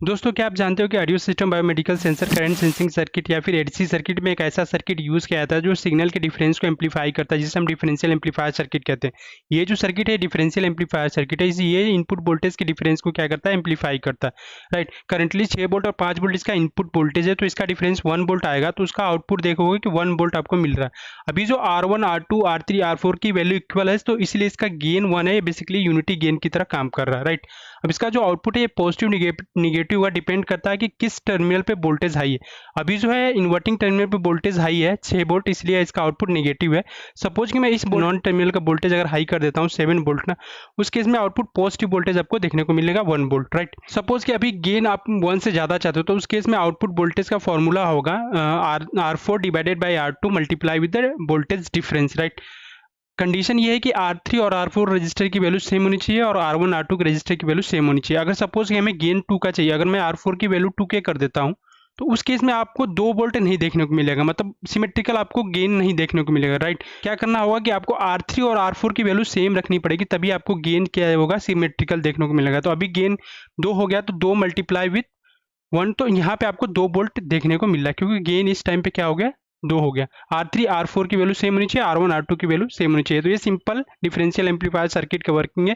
दोस्तों क्या आप जानते हो कि audio system biomedical sensor current sensing circuit या फिर एडीसी सर्किट में एक ऐसा सर्किट यूज किया जाता है जो सिग्नल के डिफरेंस को एम्पलीफाई करता है, जिसे हम डिफरेंशियल एम्पलीफायर सर्किट कहते हैं। ये जो सर्किट है डिफरेंशियल एम्पलीफायर सर्किट है, ये इनपुट वोल्टेज के डिफरेंस को क्या करता है, एम्पलीफाई करता है। राइट, करंटली 6 वोल्ट और 5 वोल्ट इसका इनपुट वोल्टेज है, तो इसका डिफरेंस 1 वोल्ट आएगा, तो उसका आउटपुट देखोगे कि 1 वोल्ट आपको मिल रहा है। अभी जो R1 R2 R3 R4 की वैल्यू इक्वल है, तो इसलिए इसका गेन 1 है, बेसिकली यूनिटी गेन की तरह काम कर रहा है। राइट, अब इसका जो आउटपुट है ये पॉजिटिव निगेटिव का डिपेंड करता है कि किस टर्मिनल पे वोल्टेज हाई है। अभी जो है इन्वर्टिंग टर्मिनल पे वोल्टेज हाई है 6 वोल्ट, इसलिए इसका आउटपुट निगेटिव है। सपोज कि मैं इस नॉन टर्मिनल का वोल्टेज अगर हाई कर देता हूँ 7 वोल्ट ना, उस केस में आउटपुट पॉजिटिव वोल्टेज आपको देखने को मिलेगा 1 वोल्ट। राइट, सपोज कि अभी गेन आप 1 से ज़्यादा चाहते हो, तो उस केस में आउटपुट वोल्टेज का फॉर्मूला होगा R4 divided by R2 multiply with the voltage difference. Right, condition ये है कि R3 और R4 रजिस्टर की वैल्यू सेम होनी चाहिए और R1 R2 के रजिस्टर की वैल्यू सेम होनी चाहिए। अगर सपोज कि हमें गेन 2 का चाहिए, अगर मैं R4 की वैल्यू 2K कर देता हूँ, तो उस केस में आपको 2 वोल्ट नहीं देखने को मिलेगा, मतलब सिमेट्रिकल आपको गेन नहीं देखने को मिलेगा। राइट, क्या करना होगा कि आपको R3 और R4 की वैल्यू सेम रखनी पड़ेगी, तभी आपको गेन क्या होगा, सिमेट्रिकल देखने को मिलेगा। तो अभी गेन 2 हो गया, तो 2 मल्टीप्लाई विथ 1, तो यहाँ पे आपको 2 वोल्ट देखने को मिल रहा है, क्योंकि गेन इस टाइम पे क्या हो गया, 2 हो गया। R3 R4 की वैल्यू सेम होनी चाहिए, R1 R2 की वैल्यू सेम होनी चाहिए। तो ये सिंपल डिफरेंशियल एम्पलीफायर सर्किट का वर्किंग है।